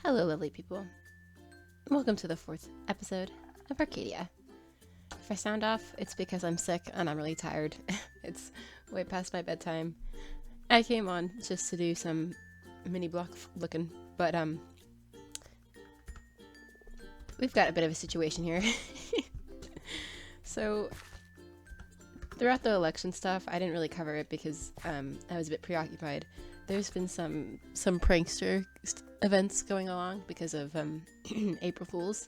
Hello, lovely people. Welcome to the 4th episode of Arcadia. If I sound off, it's because I'm sick and I'm really tired. It's way past my bedtime. I came on just to do some mini block looking, but we've got a bit of a situation here. So throughout the election stuff, I didn't really cover it because I was a bit preoccupied. There's been some prankster events going along because of April Fools,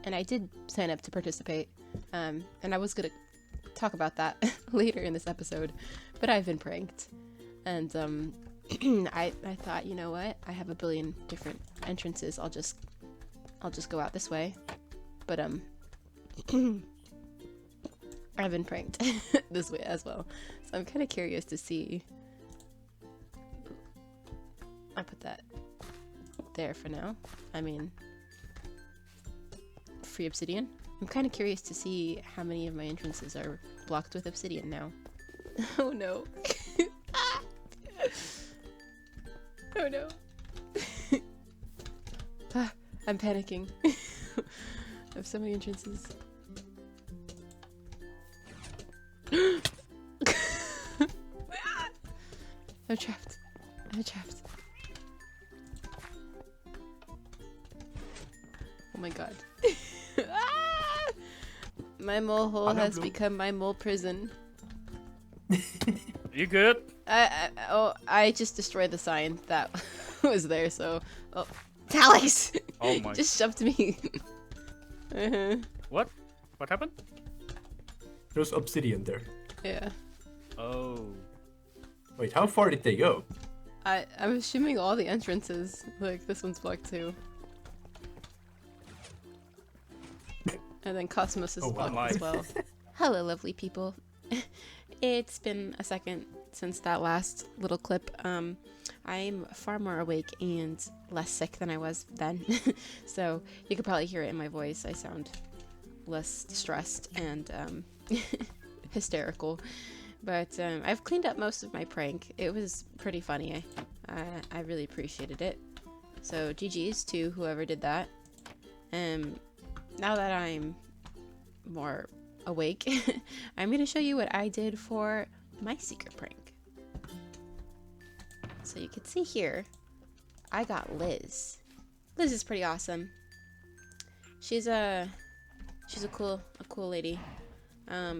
and I did sign up to participate, and I was gonna talk about that later in this episode, but I've been pranked, and I thought, you know what, I have a billion different entrances, I'll just go out this way, but I've been pranked this way as well, so I'm kind of curious to see. I put that there for now. I mean, free obsidian. I'm kind of curious to see how many of my entrances are blocked with obsidian now. Oh no. Oh no. I'm panicking. I have so many entrances. I'm trapped. I'm trapped. Oh my god. My mole hole has become my mole prison. You good? I just destroyed the sign that was there, so... Oh, Talix! Oh my... just shoved me. What? What happened? There's obsidian there. Yeah. Oh. Wait, how far did they go? I'm assuming all the entrances. Like, this one's blocked too. And then Cosmos is blocked as well. Hello, lovely people. It's been a second since that last little clip. I'm far more awake and less sick than I was then. So you could probably hear it in my voice. I sound less stressed and hysterical. But I've cleaned up most of my prank. It was pretty funny. I really appreciated it. So GG's to whoever did that. Now that I'm more awake, I'm going to show you what I did for my secret prank. So you can see here, I got Liz. Liz is pretty awesome. She's a cool lady.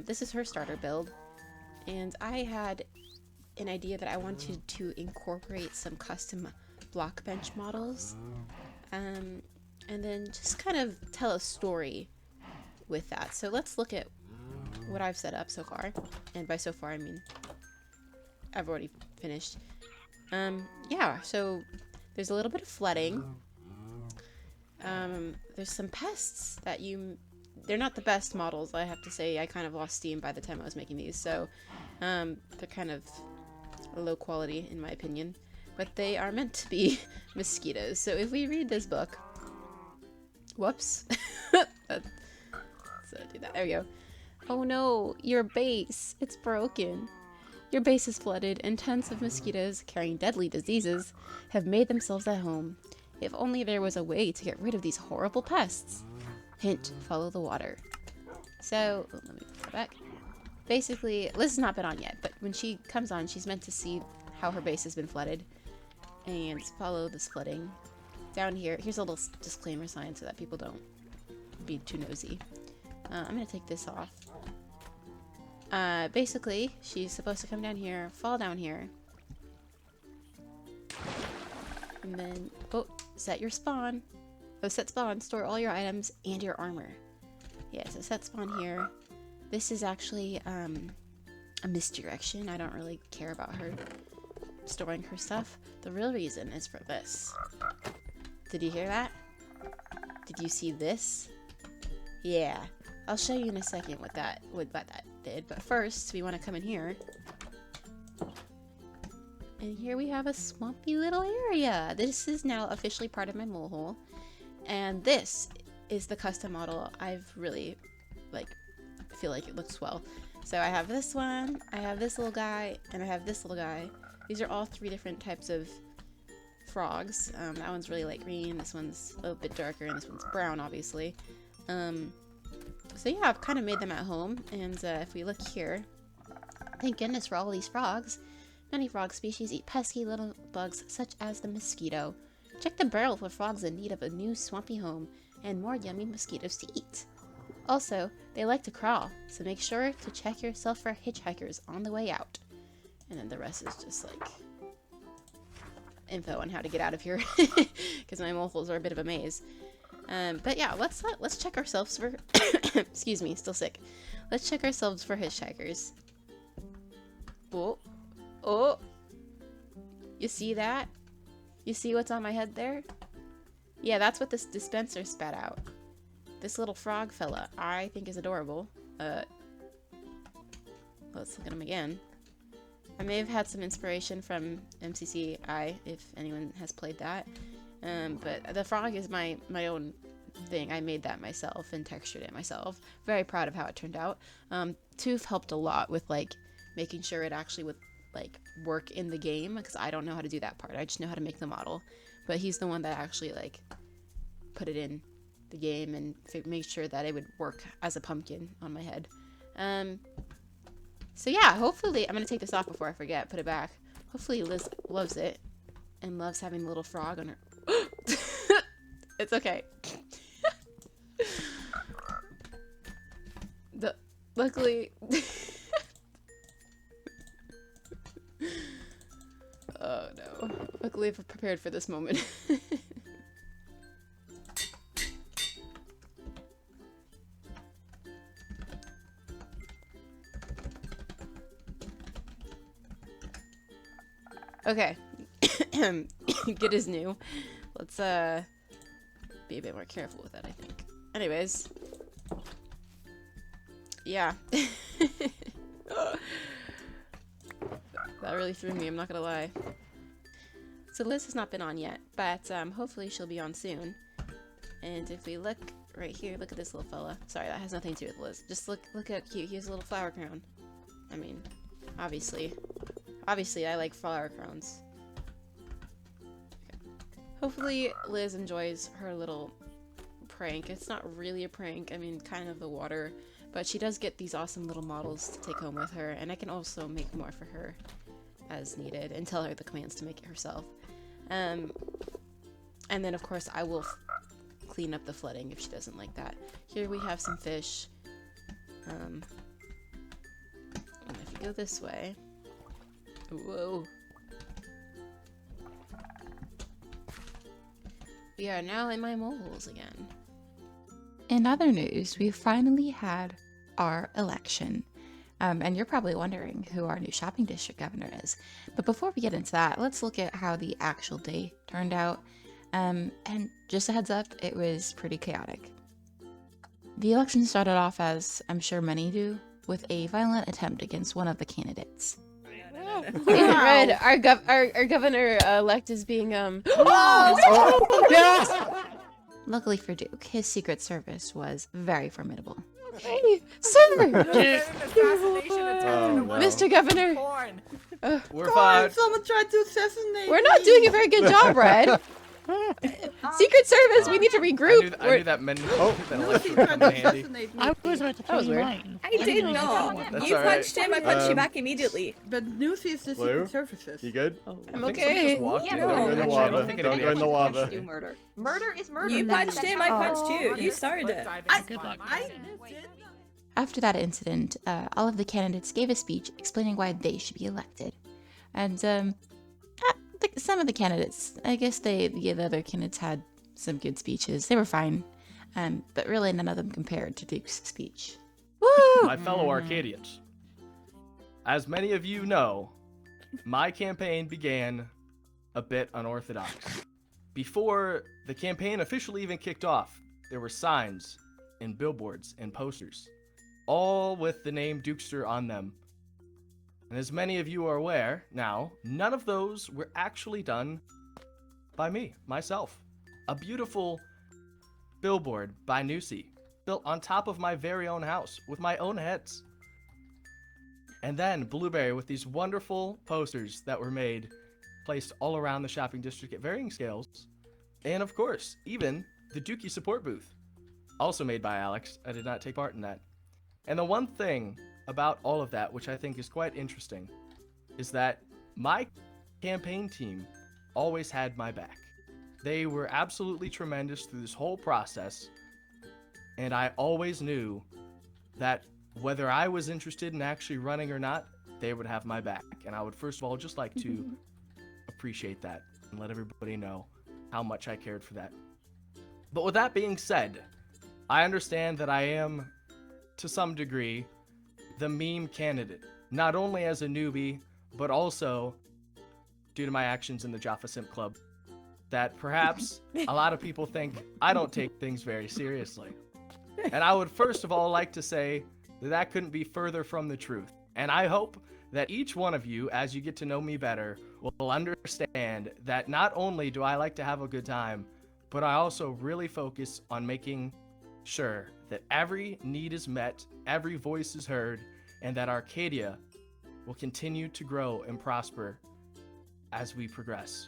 This is her starter build, and I had an idea that I wanted to incorporate some custom block bench models. And then just kind of tell a story with that. So let's look at what I've set up so far. And by so far, I mean, I've already finished. Yeah, so there's a little bit of flooding. There's some pests that they're not the best models, I have to say. I kind of lost steam by the time I was making these. So they're kind of low quality in my opinion. But they are meant to be mosquitoes. So if we read this book, whoops. Let's do that. There we go. Oh no, your base. It's broken. Your base is flooded and tons of mosquitoes carrying deadly diseases have made themselves at home. If only there was a way to get rid of these horrible pests. Hint, follow the water. So, let me put that back. Basically, Liz has not been on yet, but when she comes on, she's meant to see how her base has been flooded and follow this flooding. Down here, here's a little disclaimer sign so that people don't be too nosy. I'm gonna take this off. Basically, she's supposed to come down here, fall down here, and then, set your spawn. Set spawn, store all your items and your armor. Yeah, so set spawn here. This is actually, a misdirection. I don't really care about her storing her stuff. The real reason is for this. Did you hear that? Did you see this? Yeah. I'll show you in a second what that did. But first, we want to come in here. And here we have a swampy little area. This is now officially part of my mole hole. And this is the custom model. I've really, feel like it looks well. So I have this one, I have this little guy, and I have this little guy. These are all 3 different types of frogs. That one's really light green, this one's a little bit darker, and this one's brown, obviously. So yeah, I've kind of made them at home, and if we look here, thank goodness for all these frogs. Many frog species eat pesky little bugs such as the mosquito. Check the barrel for frogs in need of a new swampy home and more yummy mosquitoes to eat. Also, they like to crawl, so make sure to check yourself for hitchhikers on the way out. And then the rest is just like info on how to get out of here, because my moleholes are a bit of a maze. But yeah, let's check ourselves for excuse me, still sick. Let's check ourselves for hitchhikers. Oh, you see that? You see what's on my head there? Yeah, that's what this dispenser spat out. This little frog fella, I think is adorable. Let's look at him again. I may have had some inspiration from MCCI, if anyone has played that. But the frog is my own thing. I made that myself and textured it myself. Very proud of how it turned out. Tooth helped a lot with like making sure it actually would like work in the game, because I don't know how to do that part. I just know how to make the model. But he's the one that actually like put it in the game and make sure that it would work as a pumpkin on my head. So yeah, hopefully I'm gonna take this off before I forget. Put it back. Hopefully Liz loves it and loves having the little frog on her. It's okay. Luckily. Oh no. Luckily I've prepared for this moment. Okay. Good as new. Let's be a bit more careful with that, I think. Anyways. Yeah. That really threw me, I'm not gonna lie. So Liz has not been on yet, but hopefully she'll be on soon. And if we look right here, look at this little fella. Sorry, that has nothing to do with Liz. Just look how cute. He has a little flower crown. I mean, obviously I like flower crowns. Okay. Hopefully Liz enjoys her little prank. It's not really a prank, I mean, kind of the water. But she does get these awesome little models to take home with her, and I can also make more for her as needed and tell her the commands to make it herself. And then of course I will clean up the flooding if she doesn't like that. Here we have some fish. And if you go this way, whoa. We are now in my moleholes again. In other news, we finally had our election. And you're probably wondering who our new shopping district governor is. But before we get into that, let's look at how the actual day turned out. And just a heads up, it was pretty chaotic. The election started off, as I'm sure many do, with a violent attempt against one of the candidates. Red, our governor-elect is being, Luckily for Duke, his secret service was very formidable. Hey, sir! Mr. Governor! We're fine. Someone tried to assassinate We're not doing a very good job, Red. Secret Service, we need to regroup. I knew that meant that election would come in handy. I was about to That was play weird. mine. I did not. That's You all right. punched him, I punched you back immediately. But Lucy is the Blue? secret services. You good? I'm I think somebody okay. just walked Yeah, in. no, Don't go in the Actually, I don't lava. think Don't anybody go in the actually lava. punched you. Murder. Murder is murder. You punched him, I punched you. You started it. Good luck. After that incident, all of the candidates gave a speech explaining why they should be elected. And some of the candidates, I guess the other candidates had some good speeches. They were fine. But really none of them compared to Duke's speech. Woo! My fellow Arcadians, as many of you know, my campaign began a bit unorthodox. Before the campaign officially even kicked off, there were signs and billboards and posters, all with the name Dukester on them. And as many of you are aware now, none of those were actually done by me, myself. A beautiful billboard by Nusi, built on top of my very own house, with my own heads. And then Blueberry with these wonderful posters that were made placed all around the shopping district at varying scales. And of course, even the Dookie support booth, also made by Alex. I did not take part in that. And the one thing about all of that, which I think is quite interesting, is that my campaign team always had my back. They were absolutely tremendous through this whole process, and I always knew that whether I was interested in actually running or not, they would have my back. And I would first of all just like to appreciate that and let everybody know how much I cared for that. But with that being said, I understand that I am, to some degree, the meme candidate, not only as a newbie, but also due to my actions in the Jaffa Simp Club, that perhaps a lot of people think I don't take things very seriously. And I would first of all like to say that that couldn't be further from the truth. And I hope that each one of you, as you get to know me better, will understand that not only do I like to have a good time, but I also really focus on making sure that every need is met, every voice is heard, and that Arcadia will continue to grow and prosper as we progress.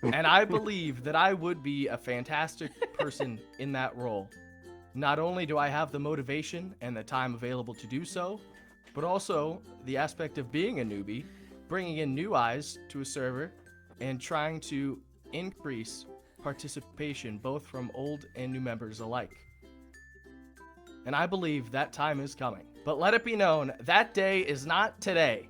And I believe that I would be a fantastic person in that role. Not only do I have the motivation and the time available to do so, but also the aspect of being a newbie, bringing in new eyes to a server, and trying to increase participation both from old and new members alike. And I believe that time is coming. But let it be known, that day is not today.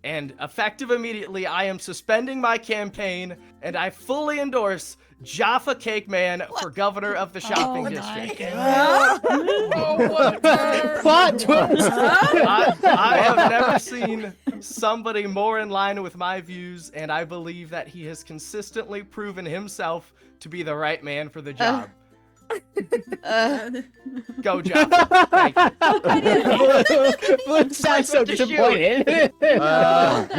And effective immediately, I am suspending my campaign, and I fully endorse Jaffa Cake Man for governor of the shopping district. Plot twist! I have never seen somebody more in line with my views, and I believe that he has consistently proven himself to be the right man for the job. Go, Jaffa. Thank you. Flip sounds so disappointed. There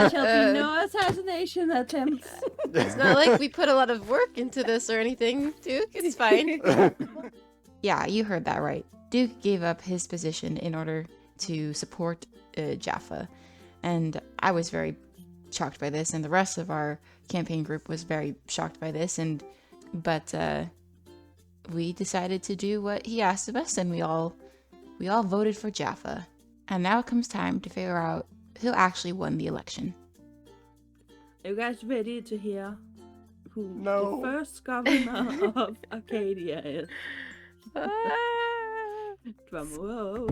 shall be no assassination attempts. It's not like we put a lot of work into this or anything, Duke. It's fine. Yeah, you heard that right. Duke gave up his position in order to support Jaffa. And I was very shocked by this, and the rest of our campaign group was very shocked by this. But we decided to do what he asked of us, and we all voted for Jaffa. And now it comes time to figure out who actually won the election. Are you guys ready to hear who No. the first governor of Arcadia is? Drum roll.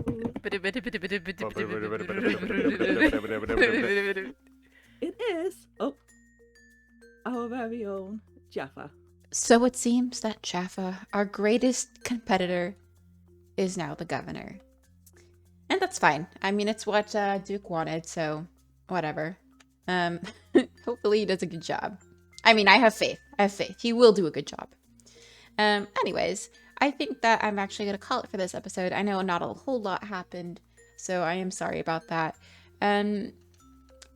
It is our very own Jaffa. So it seems that Jaffa, our greatest competitor, is now the governor. And that's fine. I mean, it's what Duke wanted, so whatever. Hopefully he does a good job. I mean, I have faith. He will do a good job. Anyways, I think that I'm actually going to call it for this episode. I know not a whole lot happened, so I am sorry about that.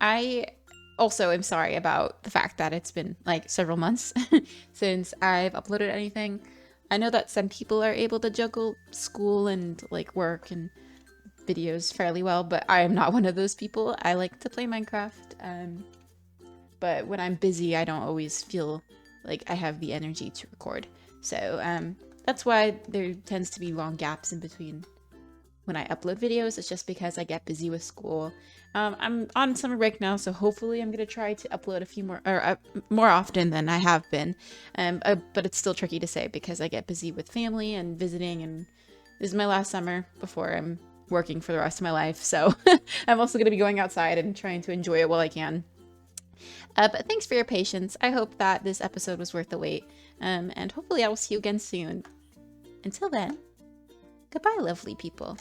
I also am sorry about the fact that it's been like several months since I've uploaded anything. I know that some people are able to juggle school and like work and videos fairly well, but I am not one of those people. I like to play Minecraft, but when I'm busy, I don't always feel like I have the energy to record. So that's why there tends to be long gaps in between when I upload videos. It's just because I get busy with school. I'm on summer break now, so hopefully I'm gonna try to upload a few more often than I have been. But it's still tricky to say because I get busy with family and visiting, and this is my last summer before I'm working for the rest of my life. So I'm also gonna be going outside and trying to enjoy it while I can. But thanks for your patience. I hope that this episode was worth the wait. And hopefully I will see you again soon. Until then, goodbye, lovely people.